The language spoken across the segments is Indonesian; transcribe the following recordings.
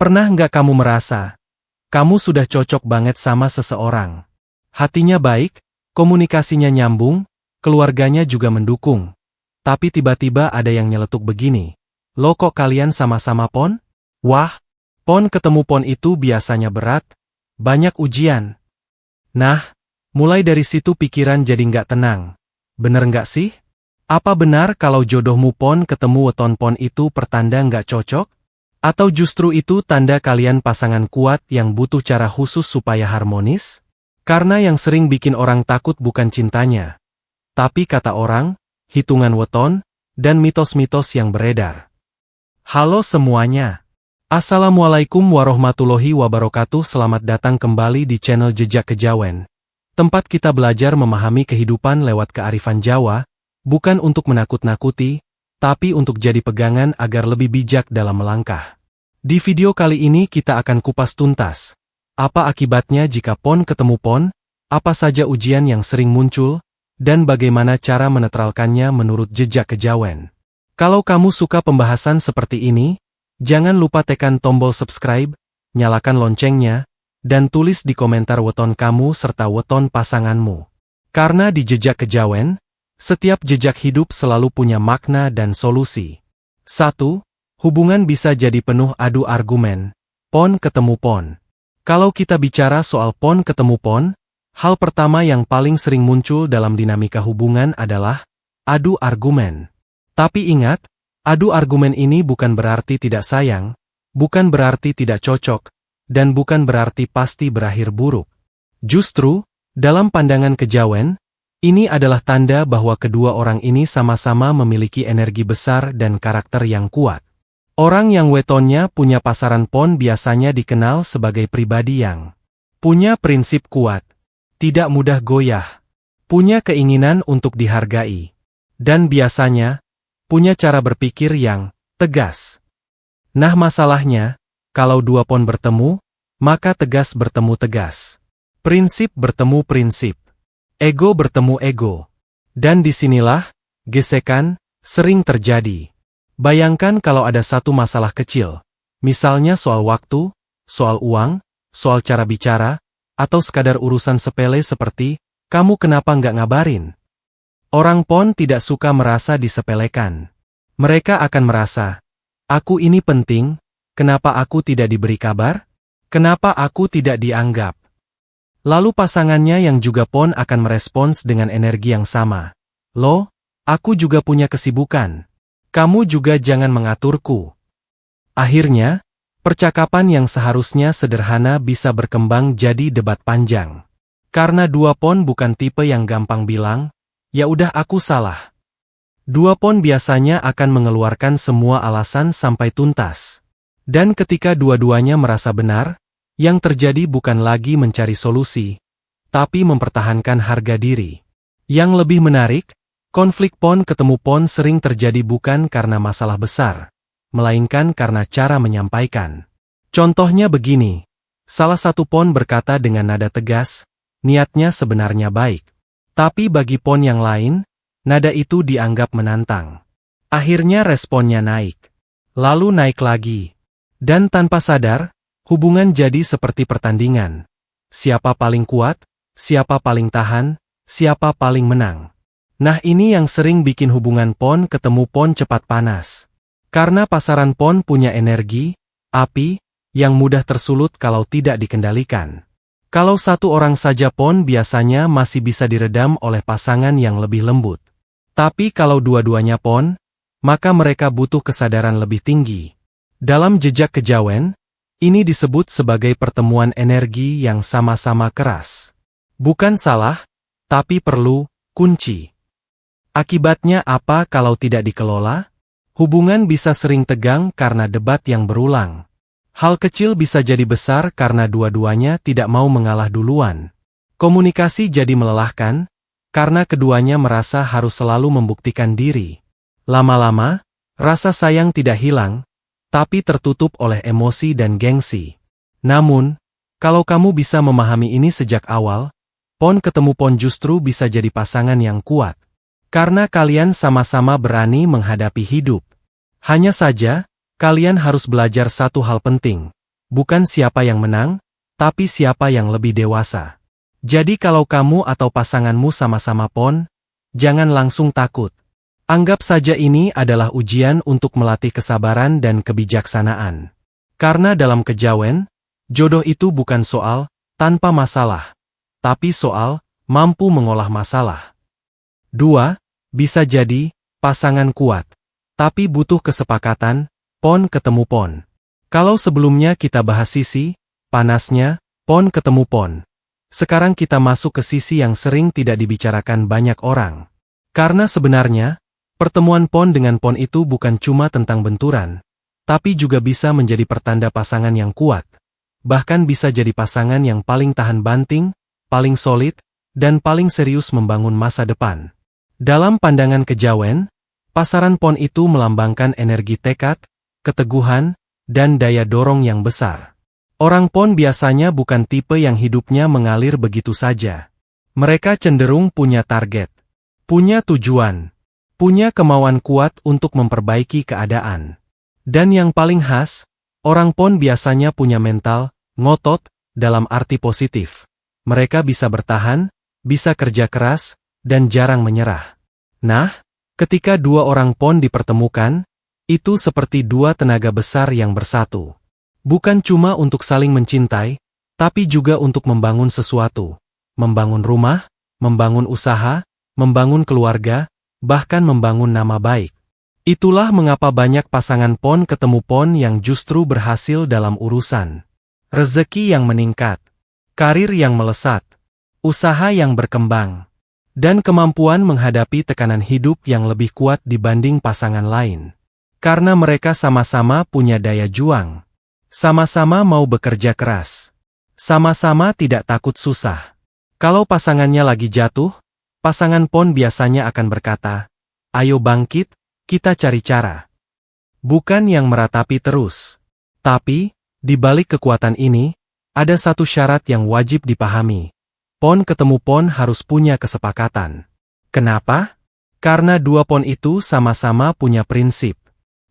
Pernah nggak kamu merasa, kamu sudah cocok banget sama seseorang? Hatinya baik, komunikasinya nyambung, keluarganya juga mendukung. Tapi tiba-tiba ada yang nyeletuk begini. Loh kok kalian sama-sama pon? Wah, pon ketemu pon itu biasanya berat, banyak ujian. Nah, mulai dari situ pikiran jadi nggak tenang. Bener nggak sih? Apa benar kalau jodohmu pon ketemu weton pon itu pertanda nggak cocok? Atau justru itu tanda kalian pasangan kuat yang butuh cara khusus supaya harmonis? Karena yang sering bikin orang takut bukan cintanya, tapi kata orang, hitungan weton, dan mitos-mitos yang beredar. Halo semuanya. Assalamualaikum warahmatullahi wabarakatuh. Selamat datang kembali di channel Jejak Kejawen. Tempat kita belajar memahami kehidupan lewat kearifan Jawa, bukan untuk menakut-nakuti, tapi untuk jadi pegangan agar lebih bijak dalam melangkah. Di video kali ini kita akan kupas tuntas. Apa akibatnya jika pon ketemu pon? Apa saja ujian yang sering muncul? Dan bagaimana cara menetralkannya menurut Jejak Kejawen? Kalau kamu suka pembahasan seperti ini, jangan lupa tekan tombol subscribe, nyalakan loncengnya, dan tulis di komentar weton kamu serta weton pasanganmu. Karena di Jejak Kejawen, setiap jejak hidup selalu punya makna dan solusi. 1. Hubungan bisa jadi penuh adu argumen. Pon ketemu pon. Kalau kita bicara soal pon ketemu pon, hal pertama yang paling sering muncul dalam dinamika hubungan adalah adu argumen. Tapi ingat, adu argumen ini bukan berarti tidak sayang, bukan berarti tidak cocok, dan bukan berarti pasti berakhir buruk. Justru, dalam pandangan Kejawen, ini adalah tanda bahwa kedua orang ini sama-sama memiliki energi besar dan karakter yang kuat. Orang yang wetonnya punya pasaran pon biasanya dikenal sebagai pribadi yang punya prinsip kuat, tidak mudah goyah, punya keinginan untuk dihargai, dan biasanya punya cara berpikir yang tegas. Nah masalahnya, kalau dua pon bertemu, maka tegas bertemu tegas. Prinsip bertemu prinsip. Ego bertemu ego. Dan disinilah, gesekan, sering terjadi. Bayangkan kalau ada satu masalah kecil, misalnya soal waktu, soal uang, soal cara bicara, atau sekadar urusan sepele seperti, kamu kenapa nggak ngabarin? Orang pon tidak suka merasa disepelekan. Mereka akan merasa, aku ini penting, kenapa aku tidak diberi kabar? Kenapa aku tidak dianggap? Lalu pasangannya yang juga pon akan merespons dengan energi yang sama. Loh, aku juga punya kesibukan. Kamu juga jangan mengaturku. Akhirnya, percakapan yang seharusnya sederhana bisa berkembang jadi debat panjang. Karena dua pon bukan tipe yang gampang bilang, ya udah aku salah. Dua pon biasanya akan mengeluarkan semua alasan sampai tuntas. Dan ketika dua-duanya merasa benar, yang terjadi bukan lagi mencari solusi, tapi mempertahankan harga diri. Yang lebih menarik, konflik pon ketemu pon sering terjadi bukan karena masalah besar, melainkan karena cara menyampaikan. Contohnya begini, salah satu pon berkata dengan nada tegas, niatnya sebenarnya baik. Tapi bagi pon yang lain, nada itu dianggap menantang. Akhirnya responnya naik. Lalu naik lagi. Dan tanpa sadar, hubungan jadi seperti pertandingan. Siapa paling kuat, siapa paling tahan, siapa paling menang. Nah ini yang sering bikin hubungan pon ketemu pon cepat panas. Karena pasaran pon punya energi, api, yang mudah tersulut kalau tidak dikendalikan. Kalau satu orang saja pon biasanya masih bisa diredam oleh pasangan yang lebih lembut. Tapi kalau dua-duanya pon, maka mereka butuh kesadaran lebih tinggi. Dalam Jejak Kejawen, ini disebut sebagai pertemuan energi yang sama-sama keras. Bukan salah, tapi perlu kunci. Akibatnya apa kalau tidak dikelola? Hubungan bisa sering tegang karena debat yang berulang. Hal kecil bisa jadi besar karena dua-duanya tidak mau mengalah duluan. Komunikasi jadi melelahkan, karena keduanya merasa harus selalu membuktikan diri. Lama-lama, rasa sayang tidak hilang, tapi tertutup oleh emosi dan gengsi. Namun, kalau kamu bisa memahami ini sejak awal, pon ketemu pon justru bisa jadi pasangan yang kuat. Karena kalian sama-sama berani menghadapi hidup. Hanya saja, kalian harus belajar satu hal penting. bukan siapa yang menang, tapi siapa yang lebih dewasa. Jadi kalau kamu atau pasanganmu sama-sama pon, jangan langsung takut. Anggap saja ini adalah ujian untuk melatih kesabaran dan kebijaksanaan. Karena dalam kejawen, jodoh itu bukan soal tanpa masalah, tapi soal mampu mengolah masalah. 2. Bisa jadi pasangan kuat, tapi butuh kesepakatan, pon ketemu pon. Kalau sebelumnya kita bahas sisi panasnya, pon ketemu pon. Sekarang kita masuk ke sisi yang sering tidak dibicarakan banyak orang. Karena sebenarnya, pertemuan pon dengan pon itu bukan cuma tentang benturan, tapi juga bisa menjadi pertanda pasangan yang kuat. Bahkan bisa jadi pasangan yang paling tahan banting, paling solid, dan paling serius membangun masa depan. Dalam pandangan kejawen, pasaran pon itu melambangkan energi tekad, keteguhan, dan daya dorong yang besar. Orang pon biasanya bukan tipe yang hidupnya mengalir begitu saja. Mereka cenderung punya target, punya tujuan, punya kemauan kuat untuk memperbaiki keadaan. Dan yang paling khas, orang pon biasanya punya mental ngotot dalam arti positif. Mereka bisa bertahan, bisa kerja keras, dan jarang menyerah. Nah, ketika dua orang pon dipertemukan, itu seperti dua tenaga besar yang bersatu. Bukan cuma untuk saling mencintai, tapi juga untuk membangun sesuatu. Membangun rumah, membangun usaha, membangun keluarga, bahkan membangun nama baik. Itulah mengapa banyak pasangan pon ketemu pon yang justru berhasil dalam urusan rezeki yang meningkat, karir yang melesat, usaha yang berkembang, dan kemampuan menghadapi tekanan hidup yang lebih kuat dibanding pasangan lain. Karena mereka sama-sama punya daya juang. Sama-sama mau bekerja keras. Sama-sama tidak takut susah. Kalau pasangannya lagi jatuh, pasangan pon biasanya akan berkata, "Ayo bangkit, kita cari cara." Bukan yang meratapi terus. Tapi, di balik kekuatan ini, ada satu syarat yang wajib dipahami. Pon ketemu pon harus punya kesepakatan. Kenapa? Karena dua pon itu sama-sama punya prinsip.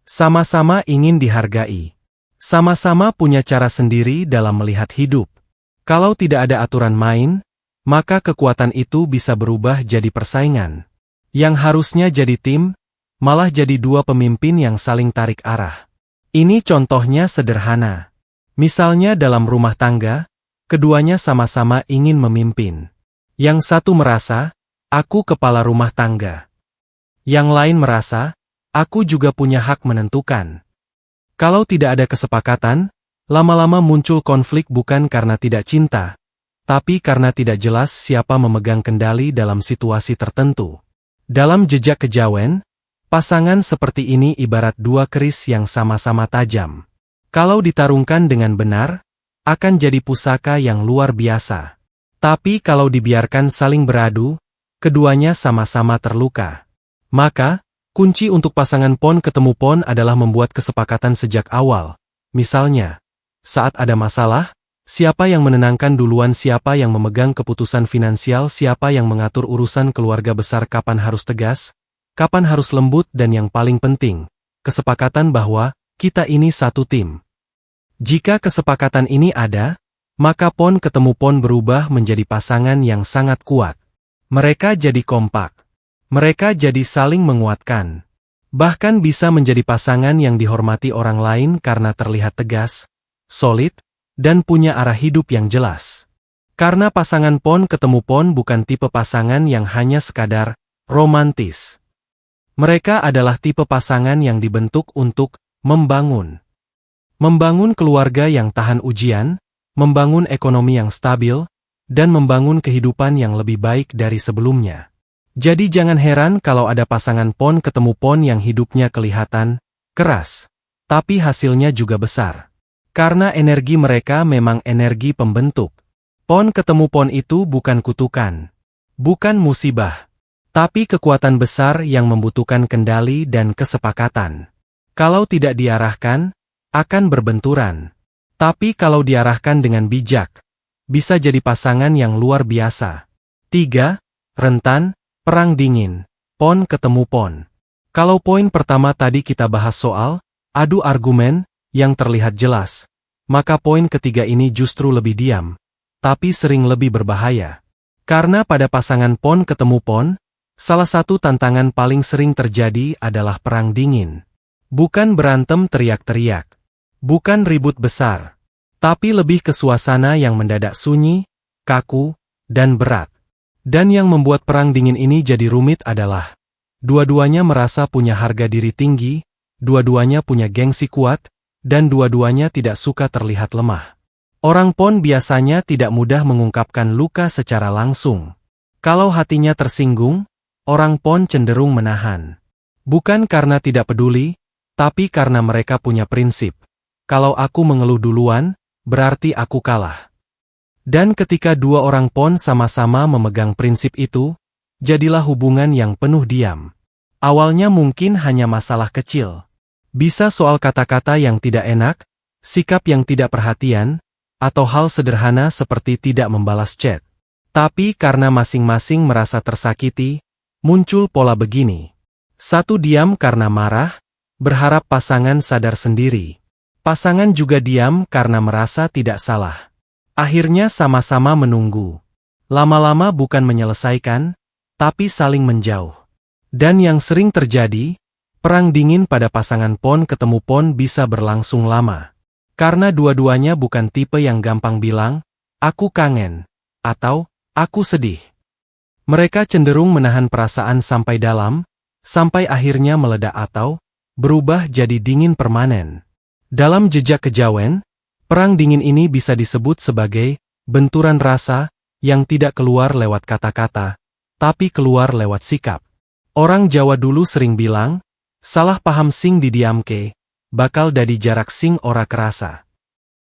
Sama-sama ingin dihargai. Sama-sama punya cara sendiri dalam melihat hidup. Kalau tidak ada aturan main, maka kekuatan itu bisa berubah jadi persaingan. Yang harusnya jadi tim, malah jadi dua pemimpin yang saling tarik arah. Ini contohnya sederhana. Misalnya dalam rumah tangga, keduanya sama-sama ingin memimpin. Yang satu merasa, aku kepala rumah tangga. Yang lain merasa, aku juga punya hak menentukan. Kalau tidak ada kesepakatan, lama-lama muncul konflik bukan karena tidak cinta, tapi karena tidak jelas siapa memegang kendali dalam situasi tertentu. Dalam jejak kejawen, pasangan seperti ini ibarat dua keris yang sama-sama tajam. Kalau ditarungkan dengan benar, akan jadi pusaka yang luar biasa. Tapi kalau dibiarkan saling beradu, keduanya sama-sama terluka. Maka, kunci untuk pasangan pon ketemu pon adalah membuat kesepakatan sejak awal. Misalnya, saat ada masalah, siapa yang menenangkan duluan, siapa yang memegang keputusan finansial, siapa yang mengatur urusan keluarga besar, kapan harus tegas, kapan harus lembut, dan yang paling penting, kesepakatan bahwa kita ini satu tim. Jika kesepakatan ini ada, maka pon ketemu pon berubah menjadi pasangan yang sangat kuat. Mereka jadi kompak. Mereka jadi saling menguatkan. Bahkan bisa menjadi pasangan yang dihormati orang lain karena terlihat tegas, solid, dan punya arah hidup yang jelas. Karena pasangan pon ketemu pon bukan tipe pasangan yang hanya sekadar romantis. Mereka adalah tipe pasangan yang dibentuk untuk membangun. Membangun keluarga yang tahan ujian, membangun ekonomi yang stabil, dan membangun kehidupan yang lebih baik dari sebelumnya. Jadi jangan heran kalau ada pasangan pon ketemu pon yang hidupnya kelihatan keras, tapi hasilnya juga besar. Karena energi mereka memang energi pembentuk. Pon ketemu pon itu bukan kutukan, bukan musibah, tapi kekuatan besar yang membutuhkan kendali dan kesepakatan. Kalau tidak diarahkan, akan berbenturan. Tapi kalau diarahkan dengan bijak, bisa jadi pasangan yang luar biasa. 3. Rentan perang dingin, pon ketemu pon. Kalau poin pertama tadi kita bahas soal adu argumen yang terlihat jelas, maka poin ketiga ini justru lebih diam, tapi sering lebih berbahaya. Karena pada pasangan pon ketemu pon, salah satu tantangan paling sering terjadi adalah perang dingin. Bukan berantem teriak-teriak. Bukan ribut besar. Tapi lebih ke suasana yang mendadak sunyi, kaku, dan berat. Dan yang membuat perang dingin ini jadi rumit adalah dua-duanya merasa punya harga diri tinggi, dua-duanya punya gengsi kuat, dan dua-duanya tidak suka terlihat lemah. Orang pon biasanya tidak mudah mengungkapkan luka secara langsung. Kalau hatinya tersinggung, orang pon cenderung menahan. Bukan karena tidak peduli, tapi karena mereka punya prinsip. Kalau aku mengeluh duluan, berarti aku kalah. Dan ketika dua orang pon sama-sama memegang prinsip itu, jadilah hubungan yang penuh diam. Awalnya mungkin hanya masalah kecil. Bisa soal kata-kata yang tidak enak, sikap yang tidak perhatian, atau hal sederhana seperti tidak membalas chat. Tapi karena masing-masing merasa tersakiti, muncul pola begini. Satu diam karena marah, berharap pasangan sadar sendiri. Pasangan juga diam karena merasa tidak salah. Akhirnya sama-sama menunggu. Lama-lama bukan menyelesaikan, tapi saling menjauh. Dan yang sering terjadi, perang dingin pada pasangan pon ketemu pon bisa berlangsung lama. Karena dua-duanya bukan tipe yang gampang bilang, aku kangen, atau aku sedih. Mereka cenderung menahan perasaan sampai dalam, sampai akhirnya meledak atau berubah jadi dingin permanen. Dalam jejak kejawen, perang dingin ini bisa disebut sebagai benturan rasa yang tidak keluar lewat kata-kata, tapi keluar lewat sikap. Orang Jawa dulu sering bilang, salah paham sing didiamke, bakal dadi jarak sing ora kerasa.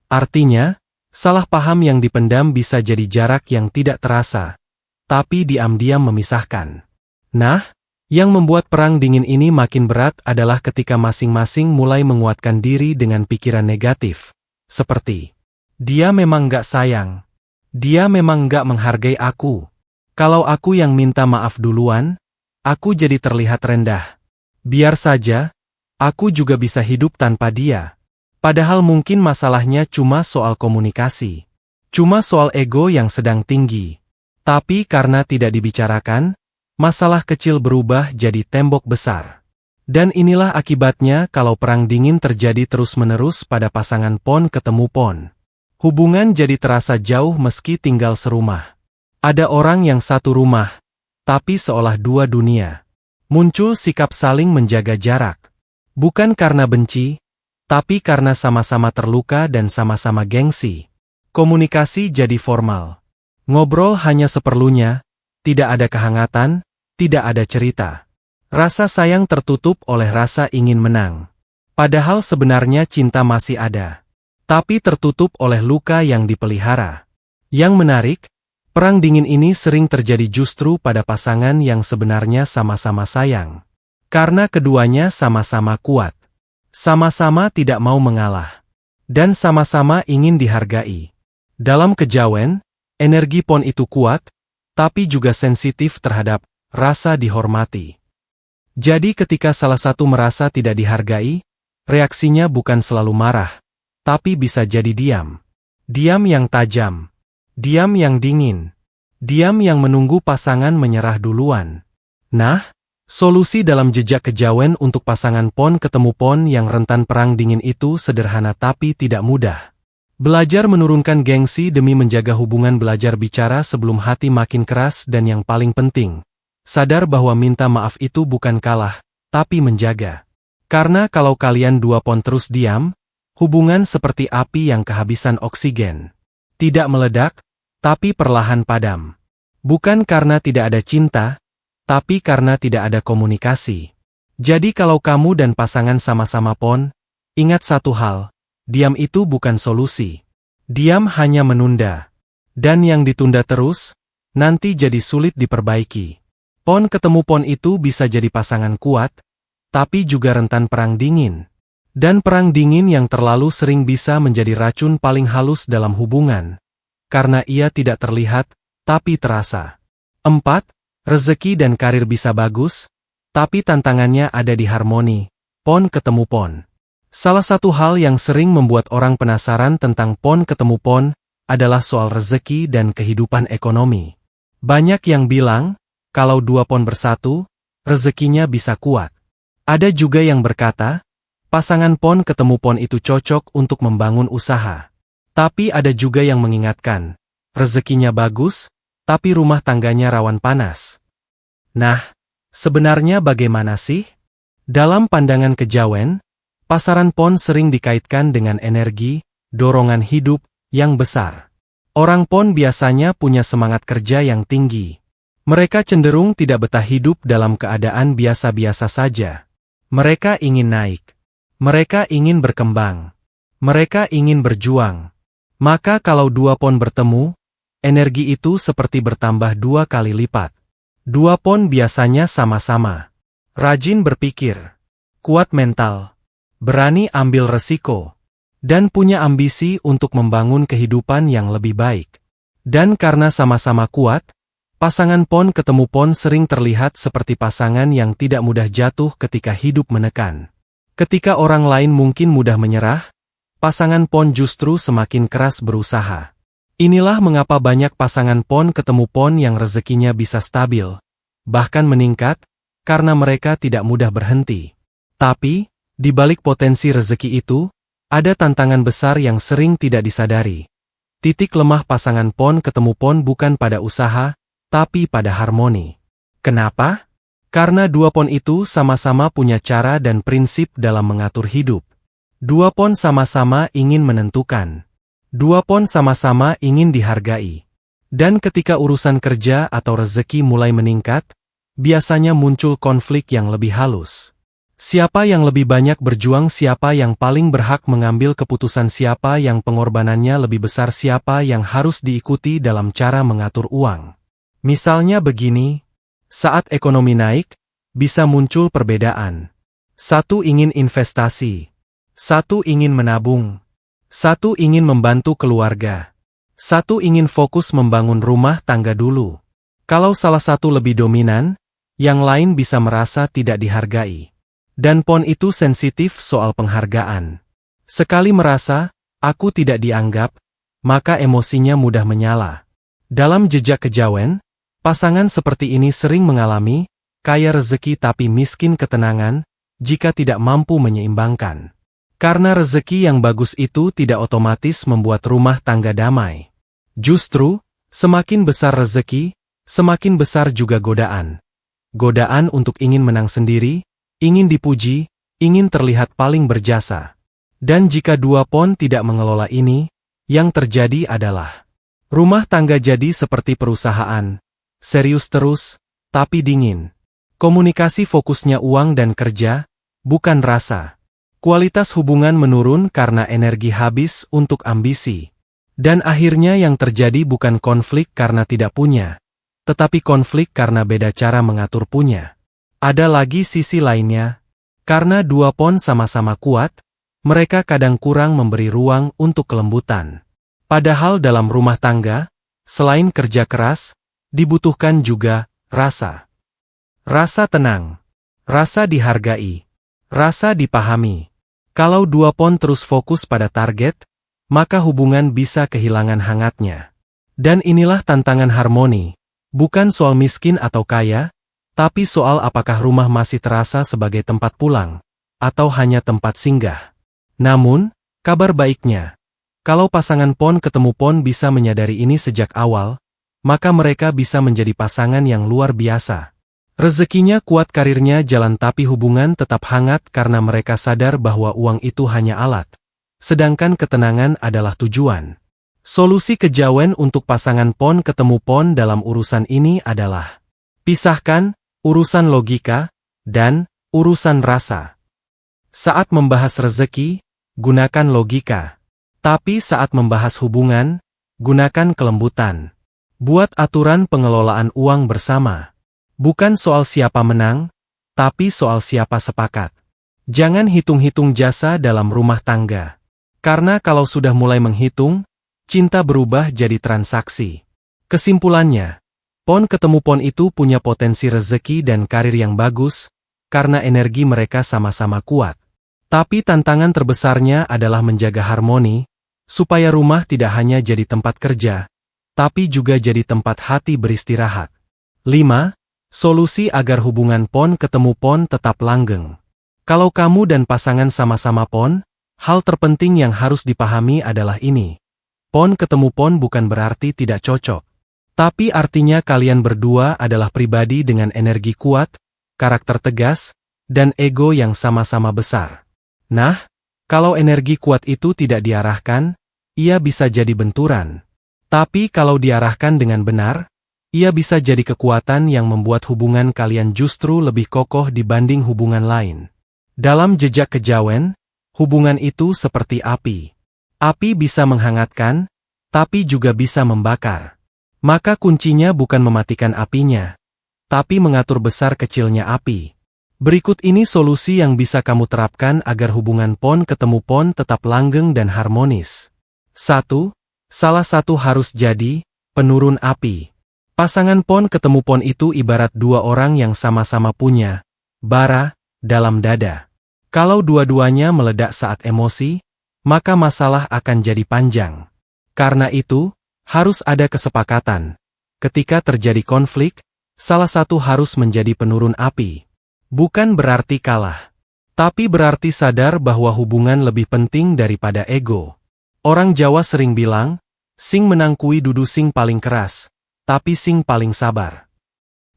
Artinya, salah paham yang dipendam bisa jadi jarak yang tidak terasa, tapi diam-diam memisahkan. Nah, yang membuat perang dingin ini makin berat adalah ketika masing-masing mulai menguatkan diri dengan pikiran negatif. Seperti, dia memang gak sayang. Dia memang gak menghargai aku. Kalau aku yang minta maaf duluan, aku jadi terlihat rendah. Biar saja, aku juga bisa hidup tanpa dia. Padahal mungkin masalahnya cuma soal komunikasi. Cuma soal ego yang sedang tinggi. Tapi karena tidak dibicarakan, masalah kecil berubah jadi tembok besar. Dan inilah akibatnya kalau perang dingin terjadi terus-menerus pada pasangan pon ketemu pon. Hubungan jadi terasa jauh meski tinggal serumah. Ada orang yang satu rumah, tapi seolah dua dunia. Muncul sikap saling menjaga jarak. Bukan karena benci, tapi karena sama-sama terluka dan sama-sama gengsi. Komunikasi jadi formal. Ngobrol hanya seperlunya, tidak ada kehangatan, tidak ada cerita. Rasa sayang tertutup oleh rasa ingin menang. Padahal sebenarnya cinta masih ada. Tapi tertutup oleh luka yang dipelihara. Yang menarik, perang dingin ini sering terjadi justru pada pasangan yang sebenarnya sama-sama sayang. Karena keduanya sama-sama kuat. Sama-sama tidak mau mengalah. Dan sama-sama ingin dihargai. Dalam kejawen, energi pon itu kuat, tapi juga sensitif terhadap rasa dihormati. Jadi ketika salah satu merasa tidak dihargai, reaksinya bukan selalu marah, tapi bisa jadi diam. Diam yang tajam. Diam yang dingin. Diam yang menunggu pasangan menyerah duluan. Nah, solusi dalam jejak kejawen untuk pasangan pon ketemu pon yang rentan perang dingin itu sederhana tapi tidak mudah. Belajar menurunkan gengsi demi menjaga hubungan, belajar bicara sebelum hati makin keras, dan yang paling penting, sadar bahwa minta maaf itu bukan kalah, tapi menjaga. Karena kalau kalian dua pon terus diam, hubungan seperti api yang kehabisan oksigen. Tidak meledak, tapi perlahan padam. Bukan karena tidak ada cinta, tapi karena tidak ada komunikasi. Jadi kalau kamu dan pasangan sama-sama pon, ingat satu hal, diam itu bukan solusi. Diam hanya menunda. Dan yang ditunda terus, nanti jadi sulit diperbaiki. Pon ketemu pon itu bisa jadi pasangan kuat, tapi juga rentan perang dingin. Dan perang dingin yang terlalu sering bisa menjadi racun paling halus dalam hubungan. Karena ia tidak terlihat, tapi terasa. 4. Rezeki dan karir bisa bagus, tapi tantangannya ada di harmoni. Pon ketemu pon. Salah satu hal yang sering membuat orang penasaran tentang pon ketemu pon adalah soal rezeki dan kehidupan ekonomi. Banyak yang bilang, kalau dua pon bersatu, rezekinya bisa kuat. Ada juga yang berkata, pasangan pon ketemu pon itu cocok untuk membangun usaha. Tapi ada juga yang mengingatkan, rezekinya bagus, tapi rumah tangganya rawan panas. Nah, sebenarnya bagaimana sih? Dalam pandangan kejawen, pasaran pon sering dikaitkan dengan energi, dorongan hidup yang besar. Orang pon biasanya punya semangat kerja yang tinggi. Mereka cenderung tidak betah hidup dalam keadaan biasa-biasa saja. Mereka ingin naik. Mereka ingin berkembang. Mereka ingin berjuang. Maka kalau dua pon bertemu, energi itu seperti bertambah 2 kali lipat. Dua pon biasanya sama-sama rajin berpikir, kuat mental, berani ambil resiko, dan punya ambisi untuk membangun kehidupan yang lebih baik. Dan karena sama-sama kuat, pasangan pon ketemu pon sering terlihat seperti pasangan yang tidak mudah jatuh ketika hidup menekan. Ketika orang lain mungkin mudah menyerah, pasangan pon justru semakin keras berusaha. Inilah mengapa banyak pasangan pon ketemu pon yang rezekinya bisa stabil, bahkan meningkat, karena mereka tidak mudah berhenti. Tapi, di balik potensi rezeki itu, ada tantangan besar yang sering tidak disadari. Titik lemah pasangan pon ketemu pon bukan pada usaha, tapi pada harmoni. Kenapa? Karena dua pon itu sama-sama punya cara dan prinsip dalam mengatur hidup. Dua pon sama-sama ingin menentukan. Dua pon sama-sama ingin dihargai. Dan ketika urusan kerja atau rezeki mulai meningkat, biasanya muncul konflik yang lebih halus. Siapa yang lebih banyak berjuang, siapa yang paling berhak mengambil keputusan, siapa yang pengorbanannya lebih besar, siapa yang harus diikuti dalam cara mengatur uang. Misalnya begini, saat ekonomi naik, bisa muncul perbedaan. Satu ingin investasi, satu ingin menabung, satu ingin membantu keluarga, satu ingin fokus membangun rumah tangga dulu. Kalau salah satu lebih dominan, yang lain bisa merasa tidak dihargai. Dan pon itu sensitif soal penghargaan. Sekali merasa, aku tidak dianggap, maka emosinya mudah menyala. Dalam jejak kejawen, pasangan seperti ini sering mengalami, kaya rezeki tapi miskin ketenangan, jika tidak mampu menyeimbangkan. Karena rezeki yang bagus itu tidak otomatis membuat rumah tangga damai. Justru, semakin besar rezeki, semakin besar juga godaan. Godaan untuk ingin menang sendiri, ingin dipuji, ingin terlihat paling berjasa. Dan jika dua pon tidak mengelola ini, yang terjadi adalah rumah tangga jadi seperti perusahaan, serius terus, tapi dingin. Komunikasi fokusnya uang dan kerja, bukan rasa. Kualitas hubungan menurun karena energi habis untuk ambisi. Dan akhirnya yang terjadi bukan konflik karena tidak punya, tetapi konflik karena beda cara mengatur punya. Ada lagi sisi lainnya, karena dua pon sama-sama kuat, mereka kadang kurang memberi ruang untuk kelembutan. Padahal dalam rumah tangga, selain kerja keras, dibutuhkan juga rasa. Rasa tenang, rasa dihargai, rasa dipahami. Kalau dua pon terus fokus pada target, maka hubungan bisa kehilangan hangatnya. Dan inilah tantangan harmoni. Bukan soal miskin atau kaya, tapi soal apakah rumah masih terasa sebagai tempat pulang, atau hanya tempat singgah. Namun, kabar baiknya, kalau pasangan pon ketemu pon bisa menyadari ini sejak awal, maka mereka bisa menjadi pasangan yang luar biasa. Rezekinya kuat, karirnya jalan, tapi hubungan tetap hangat karena mereka sadar bahwa uang itu hanya alat, sedangkan ketenangan adalah tujuan. Solusi kejawen untuk pasangan pon ketemu pon dalam urusan ini adalah pisahkan urusan logika dan urusan rasa. Saat membahas rezeki, gunakan logika. Tapi saat membahas hubungan, gunakan kelembutan. Buat aturan pengelolaan uang bersama. Bukan soal siapa menang, tapi soal siapa sepakat. Jangan hitung-hitung jasa dalam rumah tangga. Karena kalau sudah mulai menghitung, cinta berubah jadi transaksi. Kesimpulannya, pon ketemu pon itu punya potensi rezeki dan karir yang bagus, karena energi mereka sama-sama kuat. Tapi tantangan terbesarnya adalah menjaga harmoni, supaya rumah tidak hanya jadi tempat kerja, tapi juga jadi tempat hati beristirahat. 5. Solusi agar hubungan pon ketemu pon tetap langgeng. Kalau kamu dan pasangan sama-sama pon, hal terpenting yang harus dipahami adalah ini. Pon ketemu pon bukan berarti tidak cocok. Tapi artinya kalian berdua adalah pribadi dengan energi kuat, karakter tegas, dan ego yang sama-sama besar. Nah, kalau energi kuat itu tidak diarahkan, ia bisa jadi benturan. Tapi kalau diarahkan dengan benar, ia bisa jadi kekuatan yang membuat hubungan kalian justru lebih kokoh dibanding hubungan lain. Dalam jejak kejawen, hubungan itu seperti api. Api bisa menghangatkan, tapi juga bisa membakar. Maka kuncinya bukan mematikan apinya, tapi mengatur besar kecilnya api. Berikut ini solusi yang bisa kamu terapkan agar hubungan pon ketemu pon tetap langgeng dan harmonis. 1. Salah satu harus jadi penurun api. Pasangan pon ketemu pon itu ibarat dua orang yang sama-sama punya bara dalam dada. Kalau dua-duanya meledak saat emosi, maka masalah akan jadi panjang. Karena itu, harus ada kesepakatan. Ketika terjadi konflik, salah satu harus menjadi penurun api. Bukan berarti kalah, tapi berarti sadar bahwa hubungan lebih penting daripada ego. Orang Jawa sering bilang, sing menang kui dudu sing paling keras, tapi sing paling sabar.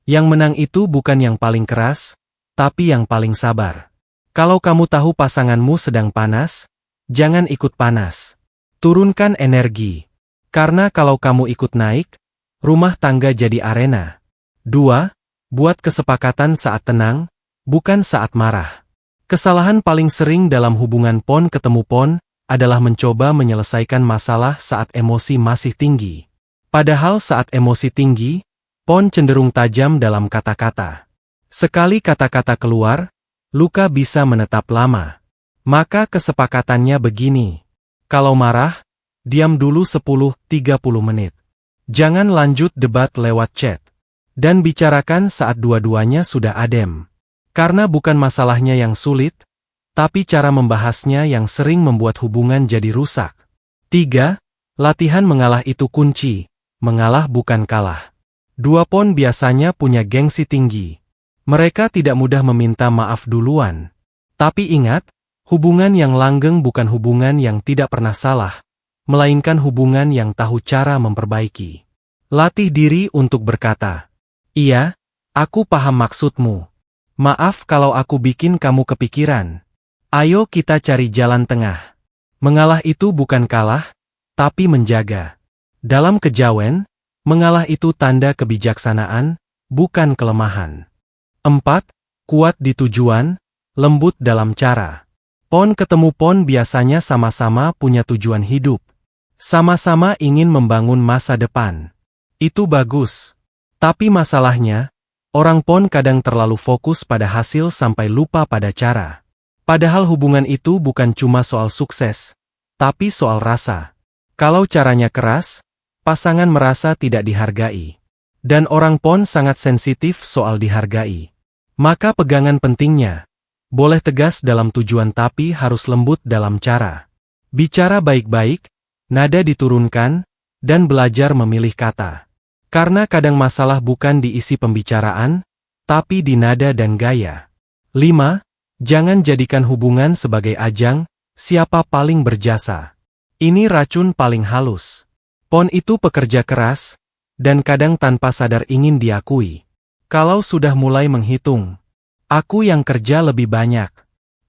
Yang menang itu bukan yang paling keras, tapi yang paling sabar. Kalau kamu tahu pasanganmu sedang panas, jangan ikut panas. Turunkan energi. Karena kalau kamu ikut naik, rumah tangga jadi arena. 2. Buat kesepakatan saat tenang, bukan saat marah. Kesalahan paling sering dalam hubungan pon ketemu pon adalah mencoba menyelesaikan masalah saat emosi masih tinggi. Padahal saat emosi tinggi, pon cenderung tajam dalam kata-kata. Sekali kata-kata keluar, luka bisa menetap lama. Maka kesepakatannya begini. Kalau marah, diam dulu 10-30 menit. Jangan lanjut debat lewat chat. Dan bicarakan saat dua-duanya sudah adem. Karena bukan masalahnya yang sulit, tapi cara membahasnya yang sering membuat hubungan jadi rusak. 3. Latihan mengalah itu kunci. Mengalah bukan kalah. Dua pon biasanya punya gengsi tinggi. Mereka tidak mudah meminta maaf duluan. Tapi ingat, hubungan yang langgeng bukan hubungan yang tidak pernah salah, melainkan hubungan yang tahu cara memperbaiki. Latih diri untuk berkata, "Iya, aku paham maksudmu. Maaf kalau aku bikin kamu kepikiran. Ayo kita cari jalan tengah." Mengalah itu bukan kalah, tapi menjaga. Dalam kejawen, mengalah itu tanda kebijaksanaan, bukan kelemahan. 4. Kuat di tujuan, lembut dalam cara. Pon ketemu pon biasanya sama-sama punya tujuan hidup. Sama-sama ingin membangun masa depan. Itu bagus. Tapi masalahnya, orang pon kadang terlalu fokus pada hasil sampai lupa pada cara. Padahal hubungan itu bukan cuma soal sukses, tapi soal rasa. Kalau caranya keras, pasangan merasa tidak dihargai. Dan orang pon sangat sensitif soal dihargai. Maka pegangan pentingnya, boleh tegas dalam tujuan tapi harus lembut dalam cara. Bicara baik-baik, nada diturunkan, dan belajar memilih kata. Karena kadang masalah bukan di isi pembicaraan, tapi di nada dan gaya. 5. Jangan jadikan hubungan sebagai ajang, siapa paling berjasa. Ini racun paling halus. Pon itu pekerja keras, dan kadang tanpa sadar ingin diakui. Kalau sudah mulai menghitung, aku yang kerja lebih banyak,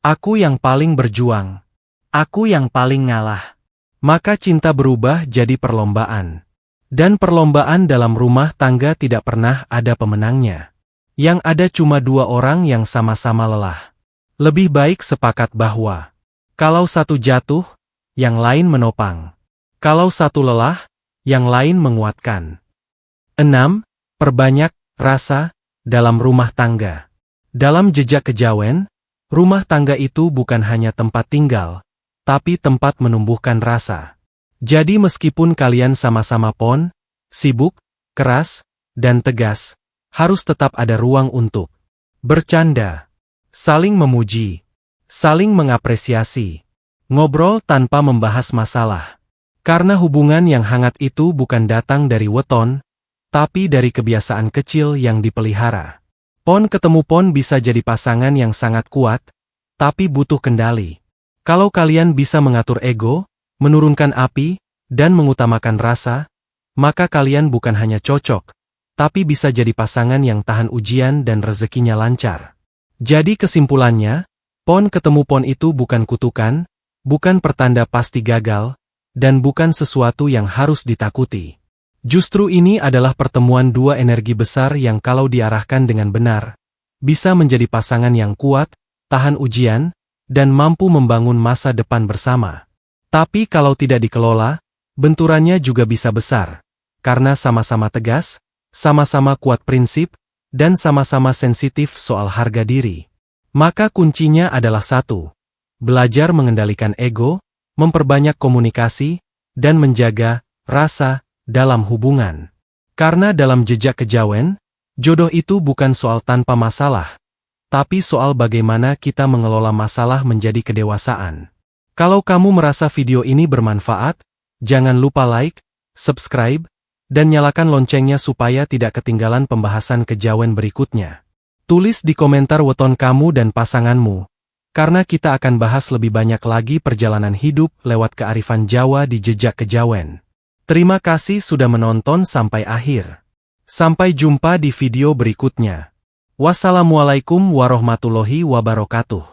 aku yang paling berjuang, aku yang paling ngalah, maka cinta berubah jadi perlombaan. Dan perlombaan dalam rumah tangga tidak pernah ada pemenangnya. Yang ada cuma dua orang yang sama-sama lelah. Lebih baik sepakat bahwa, kalau satu jatuh, yang lain menopang. Kalau satu lelah, yang lain menguatkan. 6. Perbanyak rasa dalam rumah tangga. Dalam jejak kejawen, rumah tangga itu bukan hanya tempat tinggal, tapi tempat menumbuhkan rasa. Jadi meskipun kalian sama-sama pon, sibuk, keras, dan tegas, harus tetap ada ruang untuk bercanda, saling memuji, Saling mengapresiasi. Ngobrol tanpa membahas masalah. Karena hubungan yang hangat itu bukan datang dari weton, tapi dari kebiasaan kecil yang dipelihara. Pon ketemu pon bisa jadi pasangan yang sangat kuat, tapi butuh kendali. Kalau kalian bisa mengatur ego, menurunkan api, dan mengutamakan rasa, maka kalian bukan hanya cocok, tapi bisa jadi pasangan yang tahan ujian dan rezekinya lancar. Jadi kesimpulannya, pon ketemu pon itu bukan kutukan, bukan pertanda pasti gagal, dan bukan sesuatu yang harus ditakuti. Justru ini adalah pertemuan dua energi besar yang kalau diarahkan dengan benar, bisa menjadi pasangan yang kuat, tahan ujian, dan mampu membangun masa depan bersama. Tapi kalau tidak dikelola, benturannya juga bisa besar, karena sama-sama tegas, sama-sama kuat prinsip, dan sama-sama sensitif soal harga diri. Maka kuncinya adalah satu, belajar mengendalikan ego, memperbanyak komunikasi, dan menjaga rasa dalam hubungan. Karena dalam jejak kejawen, jodoh itu bukan soal tanpa masalah, tapi soal bagaimana kita mengelola masalah menjadi kedewasaan. Kalau kamu merasa video ini bermanfaat, jangan lupa like, subscribe, dan nyalakan loncengnya supaya tidak ketinggalan pembahasan kejawen berikutnya. Tulis di komentar weton kamu dan pasanganmu, karena kita akan bahas lebih banyak lagi perjalanan hidup lewat kearifan Jawa di jejak kejawen. Terima kasih sudah menonton sampai akhir. Sampai jumpa di video berikutnya. Wassalamualaikum warahmatullahi wabarakatuh.